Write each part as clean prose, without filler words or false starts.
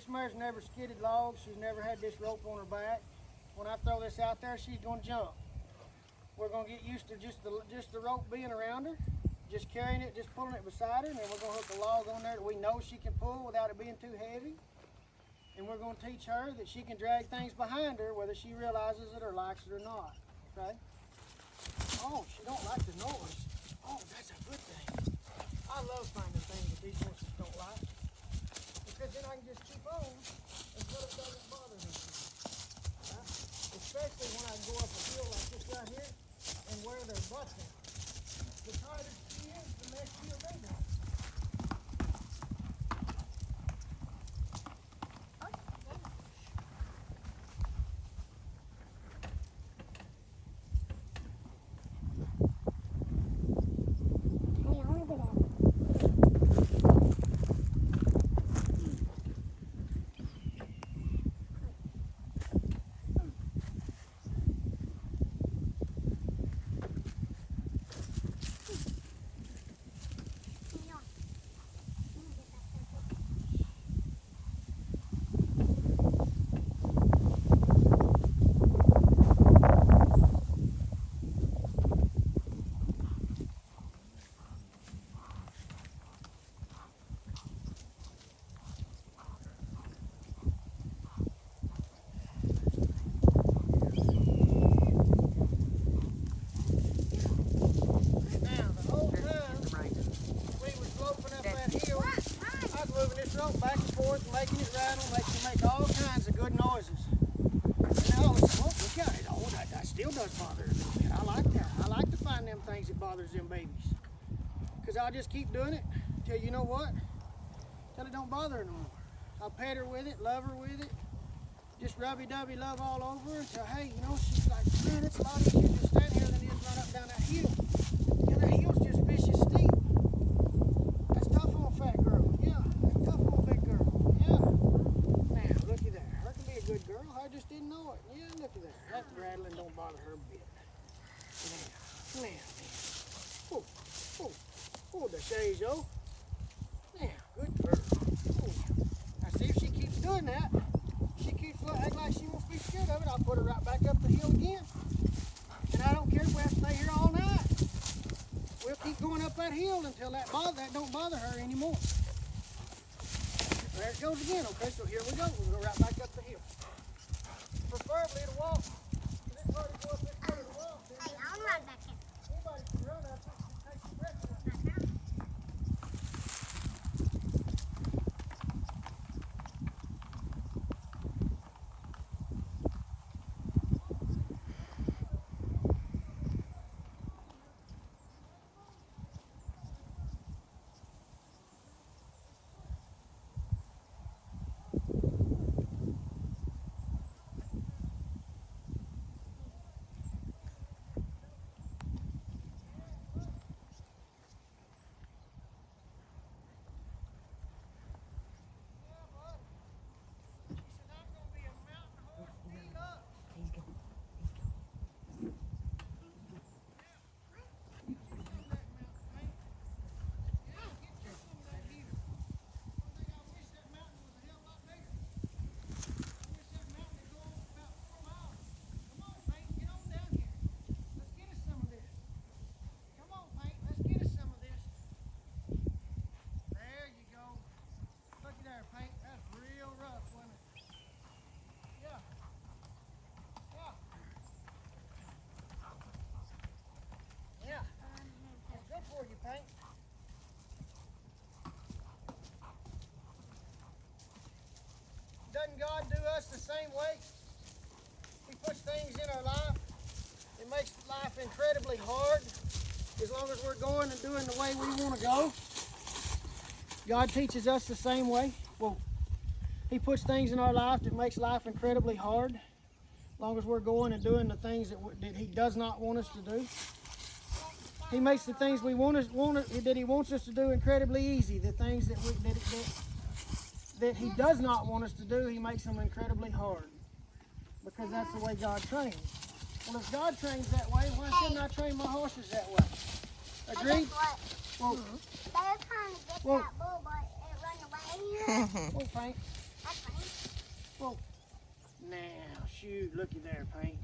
This mare's never skidded logs. She's never had this rope on her back. When I throw this out there, she's going to jump. We're going to get used to just the rope being around her, just carrying it, just pulling it beside her, and then we're going to hook a log on there that we know she can pull without it being too heavy. And we're going to teach her that she can drag things behind her whether she realizes it or likes it or not. Okay? Oh, she don't like the noise. Oh, that's a good thing. I love finding things that these horses don't like, because then I can just keep on until it doesn't bother them. Right? Especially when I go up a hill like this right here and wear their butts out. The tighter she is, the less she'll do that. Back and forth, making it rattle, makes you make all kinds of good noises. And now, oh, look at it. Oh, that still does bother her a little bit. I like that. I like to find them things that bothers them babies. Because I'll just keep doing it till, you know what? Till it don't bother her no more. I'll pet her with it, love her with it, just rubby-dubby love all over her until, hey, you know, she's like, man, it's a lot easier to stand here than it is run up down that hill. And that hill's just vicious steep. That's tough on a fat girl. Yeah, that's tough on a big girl. Yeah. Now, looky there. Her can be a good girl. I just didn't know it. Yeah, looky there. That rattling don't bother her a bit. Now. Oh, oh, oh, the Shazo. Now, good girl. Oh. Now, see if she keeps doing that. She keeps acting like she won't be scared of it. I'll put her right back up the hill again. And I don't care if we have to stay here all night. We'll keep going up that hill until that don't bother her anymore. There it goes again. Okay, so here we go. We'll go right back up the hill. Preferably to walk. This part to go up this way to walk. Hey, I'll run back here. Anybody can run up it and take your breath away. Doesn't God do us the same way? He puts things in our life. It makes life incredibly hard as long as we're going and doing the way we want to go. God teaches us the same way. Well, He puts things in our life that makes life incredibly hard as long as we're going and doing the things that He does not want us to do. He makes the things that He wants us to do incredibly easy. The things that He does not want us to do, He makes them incredibly hard. Because that's the way God trains. Well, if God trains that way, why shouldn't I train my horses that way? Agreed? Well, They were trying to get that bull, but it ran away. well, Frank, Oh, now, shoot, looky there, Paint.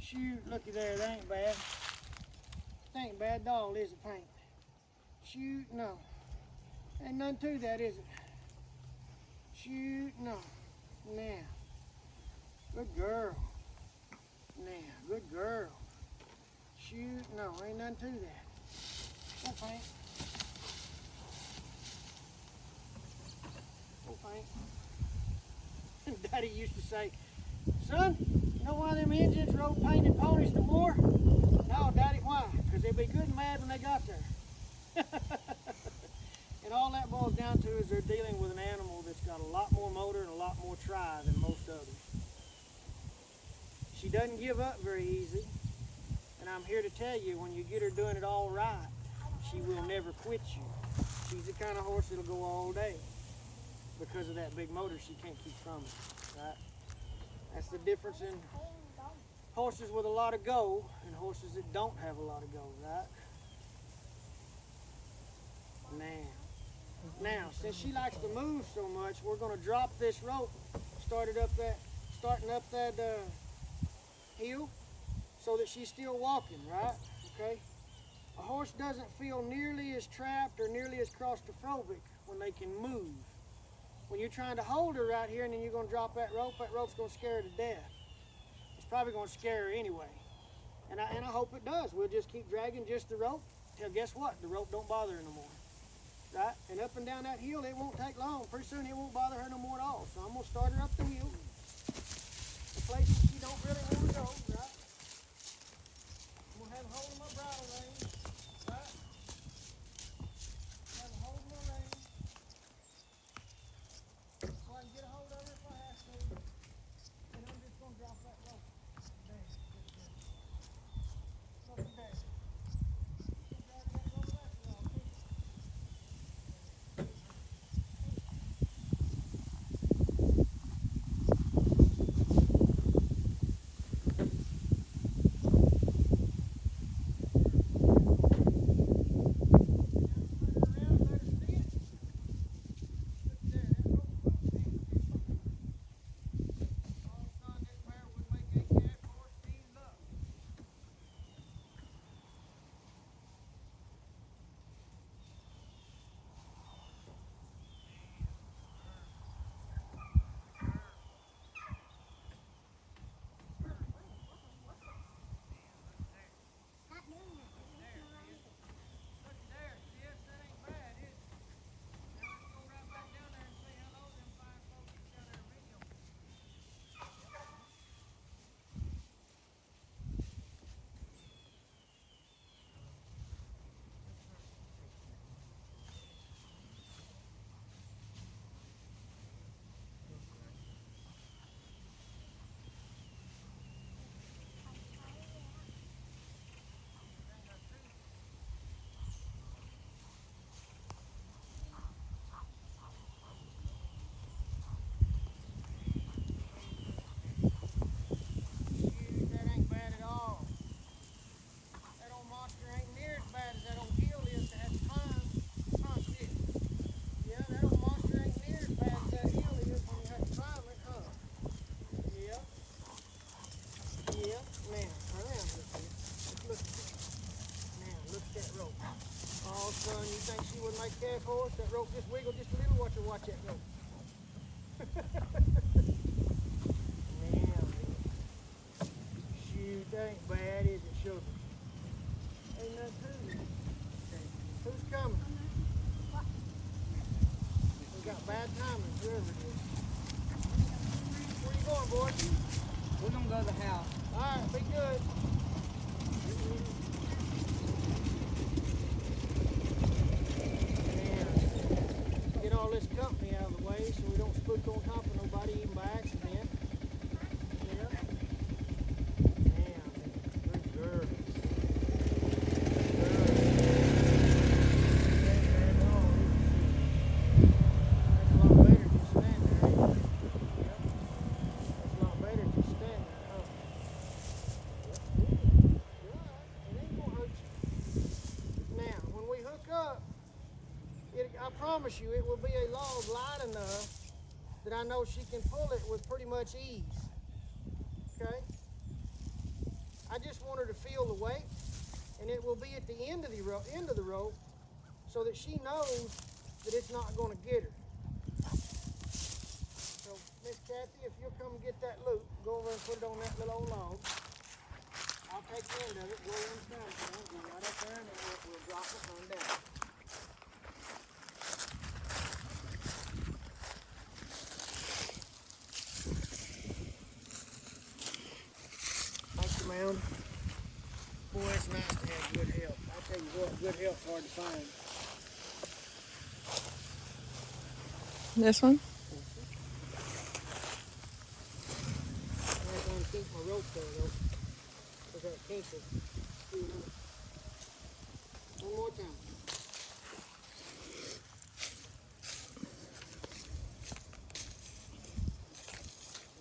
Shoot, looky there, that ain't bad. That ain't bad at all, is it, Paint? Shoot, no. Ain't nothing to that, is it? Shoot, no. Now. Good girl. Now, good girl. Shoot, no, ain't nothing to that. Oh, Paint. Oh, Paint. Daddy used to say, son, you know why them Indians rode painted ponies no more? No, Daddy, why? Because they'd be good and mad when they got there. And all that boils down to is they're dealing with an animal that's got a lot more motor and a lot more try than most others. She doesn't give up very easy, and I'm here to tell you, when you get her doing it all right, she will never quit you. She's the kind of horse that'll go all day. Because of that big motor, she can't keep from it, right? That's the difference in horses with a lot of go and horses that don't have a lot of go, right? Now, since she likes to move so much, we're going to drop this rope, starting up that hill, so that she's still walking, right? Okay. A horse doesn't feel nearly as trapped or nearly as claustrophobic when they can move. When you're trying to hold her right here and then you're going to drop that rope's going to scare her to death. It's probably going to scare her anyway. And I hope it does. We'll just keep dragging just the rope till, guess what? The rope don't bother her no more. Right? And up and down that hill, it won't take long. Pretty soon it won't bother her no more at all. So I'm going to start her up the hill. The places she don't really want to go, right? I'm going to have a hold of my bridle rein, right? Have a hold of my rein. So I can get a hold of her if I have to. And I'm just going to drop that rope. There. Look at that. Son, you think she wouldn't like calf horse? That rope just wiggled just a little. Watch that rope. Man, shoot, that ain't bad, is it, sugar? Ain't nothing to it. Who's coming? We got bad timing, whoever it is. Where you going, boy? We're gonna go to the house. All right, be good. Get all this company out of the way so we don't spook on top of nobody even by accident. Yeah. Damn, good girl. That's a lot better just stand there, ain't it? Yep. That's a lot better just stand there, huh? Yep. You're all right. It ain't gonna hurt you. Now, when we hook up, I promise you, it will be a log light enough that I know she can pull it with pretty much ease. Okay? I just want her to feel the weight, and it will be at the end of the rope so that she knows that it's not going to get her. So, Miss Kathy, if you'll come get that loop, go over and put it on that little old log. I'll take the end of it, go over and stand it, go right up there, and then we'll drop it on down. Thank you, ma'am. Boy, it's nice to have good help. I tell you what, good help's hard to find. This one? I'm going to keep my rope there, though, because that kinkle. One more time.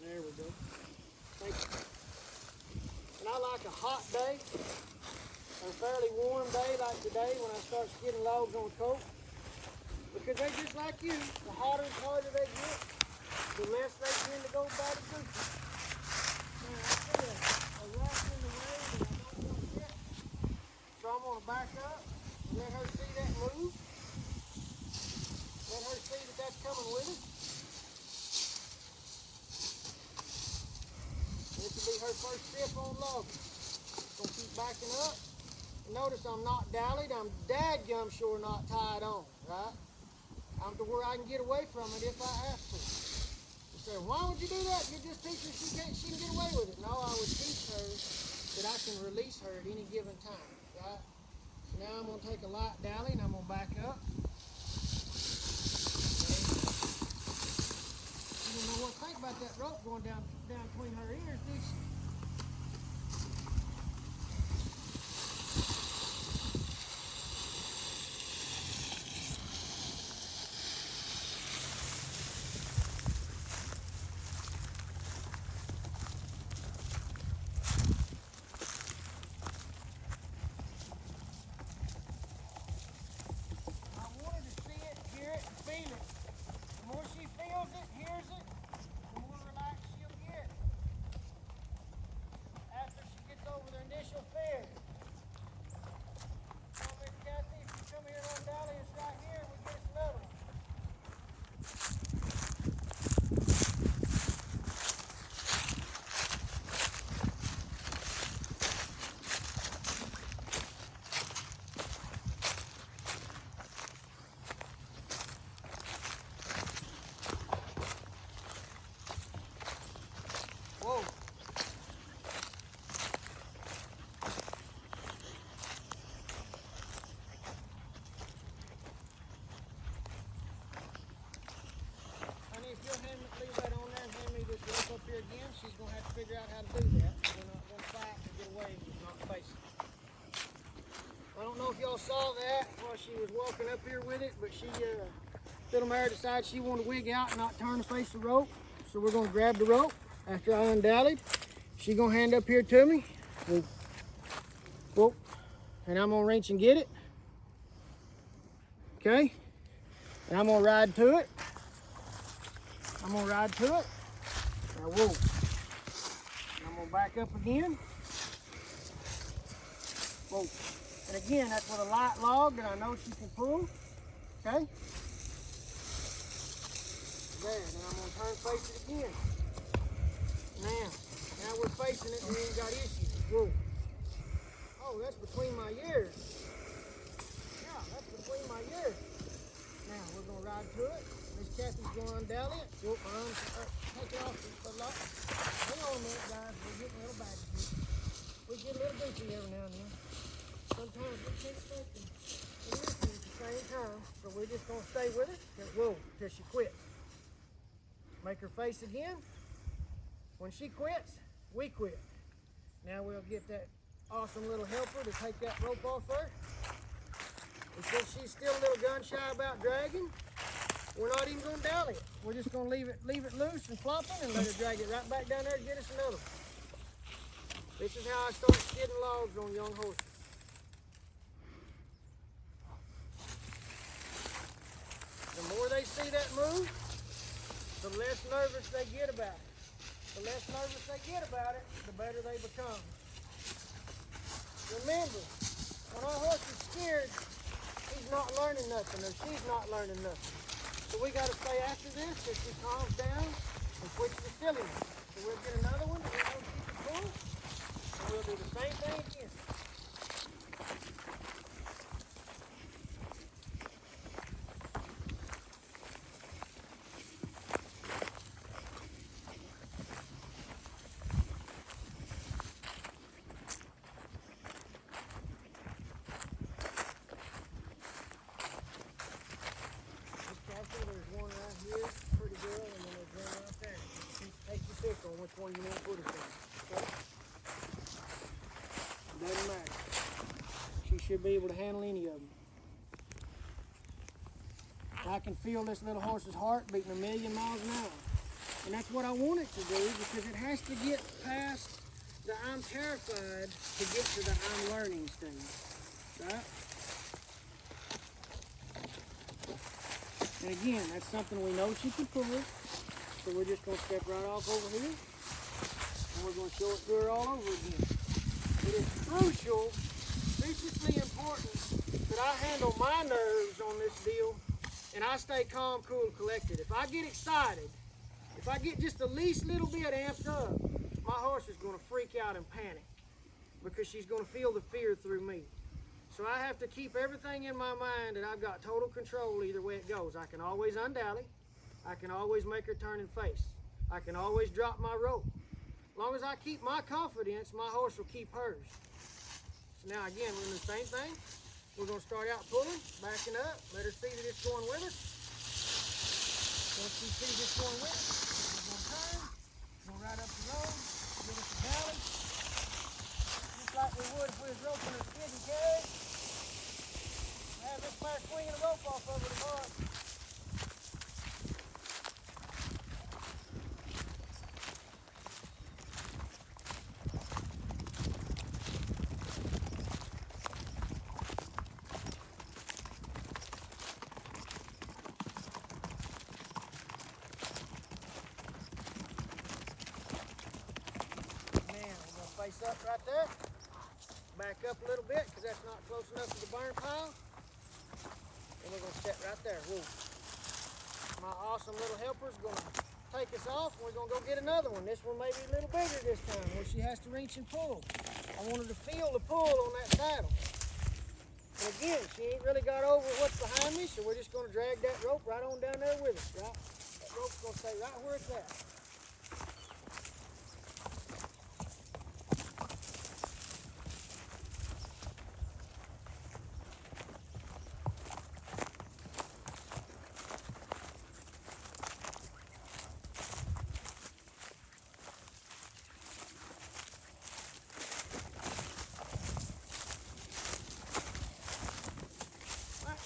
There we go. Thank you. And I like a hot day, or a fairly warm day like today when I start skidding logs on the coat. Because they're just like you. The hotter and harder they get, the less they tend to go by the goose. Man, I see a rock in the way that I don't want to get. So I'm going to back up and let her see that move. Let her see that that's coming with it. This will be her first trip on logging. Gonna keep backing up. And notice I'm not dallied. I'm dadgum sure not tied on, right? I'm to where I can get away from it if I have to. You say, why would you do that? You just teach her she can get away with it. No, I would teach her that I can release her at any given time, right? So now I'm gonna take a light dally and I'm gonna back up. You don't know what to think about that rope going down between her ears, do you? Whoa. Honey, if you'll leave that on there and hand me this rope up here again, she's going to have to figure out how to do that. We're not going to fight to get away and not face it. I don't know if y'all saw that while she was walking up here with it, but she, little mare decided she wanted to wig out and not turn to face the rope. So we're going to grab the rope after I undallied. She's going to hand up here to me. Whoop. And I'm going to reach and get it. Okay? And I'm going to ride to it. I'm going to ride to it. Now, whoa. And I'm going to back up again. Whoa. And again, that's with a light log that I know she can pull. Okay? There. Then I'm going to turn face it again. Now we're facing it and we ain't got issues. Whoa. Oh, that's between my ears. Yeah, that's between my ears. Now we're going to ride to it. Miss Kathy's going to undally it. Whoop, my arms take it off a lot. Hang on a minute, guys. We're getting a little bad here. We get a little goofy every now and then. Sometimes we can't think and listen at the same time. So we're just going to stay with it. Whoa, till she quits. Make her face again. When she quits, we quit. Now we'll get that awesome little helper to take that rope off her. And since she's still a little gun shy about dragging, we're not even going to dally it. We're just going to leave it loose and flopping and let her drag it right back down there and get us another one. This is how I start skidding logs on young horses. The more they see that move, the less nervous they get about it. The less nervous they get about it, the better they become. Remember, when our horse is scared, he's not learning nothing, or she's not learning nothing. So we got to stay after this till she calms down and quits the silliness. So we'll get another one that we know she can pull, and we'll do the same thing again. There's one right here, pretty girl, and then there's one right there. Take your pick on which one you want to put it in. Okay? Doesn't matter. She should be able to handle any of them. I can feel this little horse's heart beating 1,000,000 miles an hour. And that's what I want it to do, because it has to get past the I'm terrified to get to the I'm learning stage. Right? And again, that's something we know she can pull. So we're just going to step right off over here. And we're going to show it to her all over again. It is crucial, viciously important, that I handle my nerves on this deal and I stay calm, cool, and collected. If I get excited, if I get just the least little bit amped up, my horse is going to freak out and panic because she's going to feel the fear through me. So I have to keep everything in my mind that I've got total control either way it goes. I can always undally. I can always make her turn and face. I can always drop my rope. As long as I keep my confidence, my horse will keep hers. So now again, we're doing the same thing. We're going to start out pulling, backing up, let her see that it's going with us. Once she sees it's going with us, we're going to turn, go right up the road, give us a valley. Just like we would if we was roping a skidding carriage. Have this pair swinging the rope off over the bar. Face up right there. Back up a little bit because that's not close enough to the burn pile. And we're going to set right there. Whoa. My awesome little helper's going to take us off, and we're going to go get another one. This one may be a little bigger this time where she has to reach and pull. I want her to feel the pull on that saddle. And again, she ain't really got over what's behind me, so we're just going to drag that rope right on down there with us, right? That rope's going to stay right where it's at.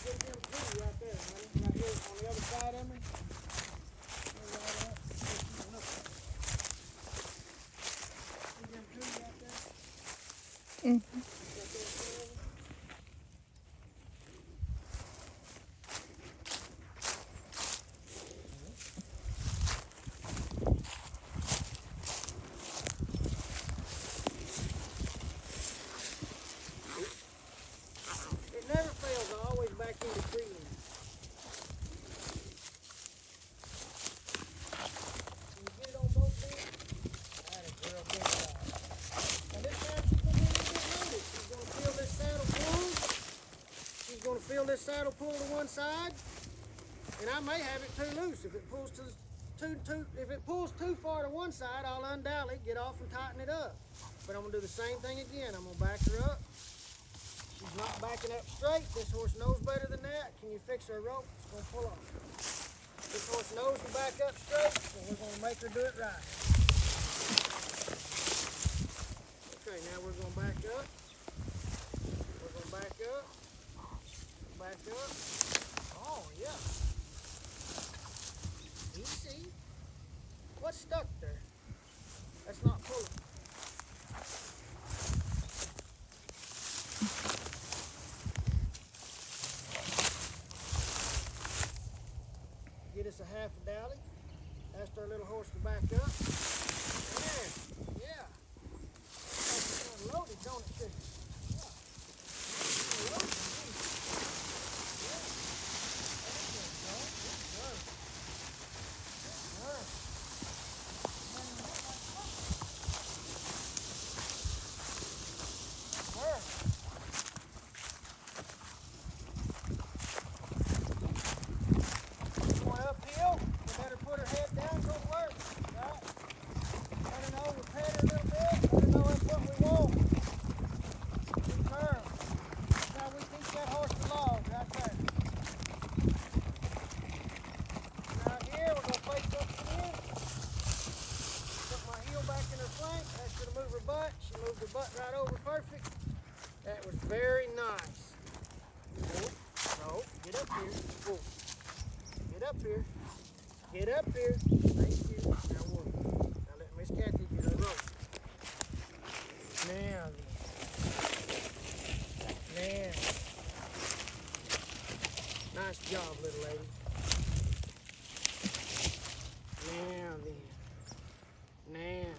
Get them two right there, honey. Right here on the other side of me. Right up. See them two right there? Right there in front of me. It never fails. I always back into treating. Can you get it on both ends? That is girl, good job. Now this time she's going to be a little bit loaded. She's going to feel this saddle pull. She's going to feel this saddle pull to one side. And I may have it too loose. If it pulls too far to one side, I'll undally it, get off and tighten it up. But I'm going to do the same thing again. I'm going to back her up. She's not backing up straight. This horse knows better than that. Can you fix her rope? It's going to pull off. This horse knows to back up straight, so we're going to make her do it right. Okay, now we're going to back up. We're going to back up. Back up. Oh, yeah. Easy. What's stuck there? That's not pulling. Get us a half a dally. back up. There. Yeah. It's kind of loaded, don't it, sugar? Yeah. Loaded. Yeah. There you go. Good girl. Good girl. Good girl. Going uphill, you better put her head down, go to work, right? Let her know we pet her a little bit, let her know that's what we want. Keep her. That's how we teach that horse to log, right there. Now here, we're going to place up to in. Put my heel back in her flank, that's going to move her butt. She moved her butt right over perfect. That was very nice. No, get up here. Whoa. Get up here. Get up here. Thank you. Now what? Now let Miss Kathy get her rope. Now then. Now. Nice job, little lady. Now then. Now.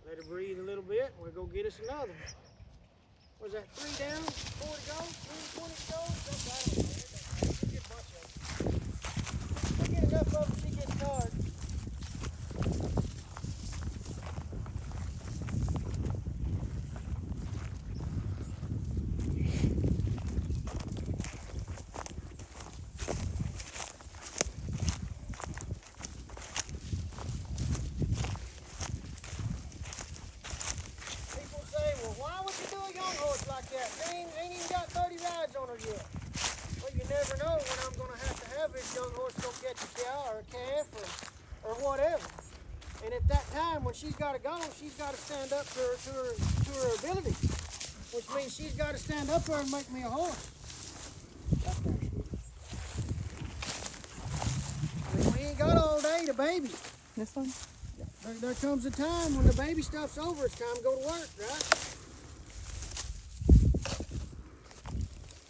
Let her breathe a little bit and we'll go get us another one. Was that 3 down, 4 to go, 3:20 to go? I don't know. We'll get a bunch of them. We'll get enough of them, she gets tired. People say, well, why would you do a young horse like that? They ain't even got 30 rides on her yet. Well, you never know when I'm going to have this young horse go catch a cow or a calf or whatever. And at that time, when she's got to go, she's got to stand up to her ability, which means she's got to stand up there and make me a horse. Right there, sweetie. I mean, we ain't got all day to baby. This one? There comes a time when the baby stuff's over, it's time to go to work, right?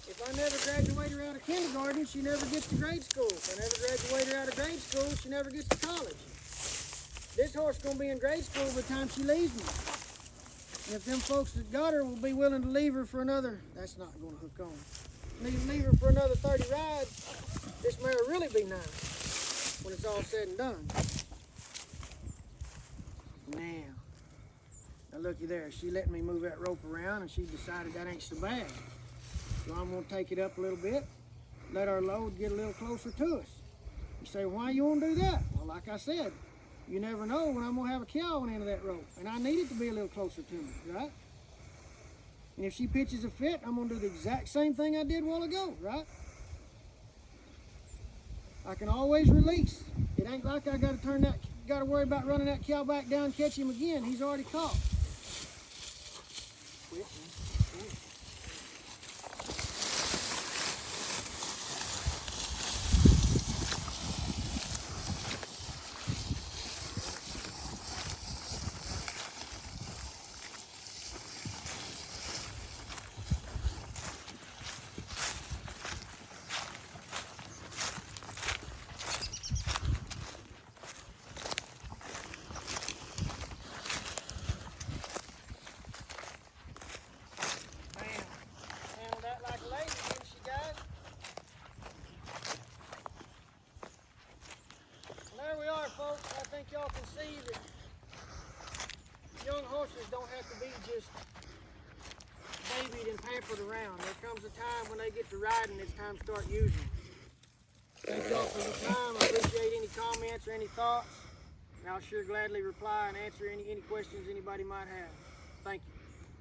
If I never graduate her out of kindergarten, she never gets to grade school. If I never graduate her out of grade school, she never gets to college. This horse is going to be in grade school by the time she leaves me. And if them folks that got her will be willing to leave her for another, that's not going to hook on. Leave her for another 30 rides, this mare will really be nice when it's all said and done. Now looky there, she let me move that rope around and she decided that ain't so bad. So I'm gonna take it up a little bit, let our load get a little closer to us. You say, why you wanna do that? Well, like I said, you never know when I'm gonna have a cow on the end of that rope, and I need it to be a little closer to me, right? And if she pitches a fit, I'm gonna do the exact same thing I did a while ago, right? I can always release. It ain't like I gotta worry about running that cow back down and catch him again. He's already caught. Quit, man. Quit. Folks, I think y'all can see that young horses don't have to be just babied and pampered around. There comes a time when they get to riding, it's time to start using them. Thank y'all for the time. I appreciate any comments or any thoughts, and I'll sure gladly reply and answer any questions anybody might have. Thank you.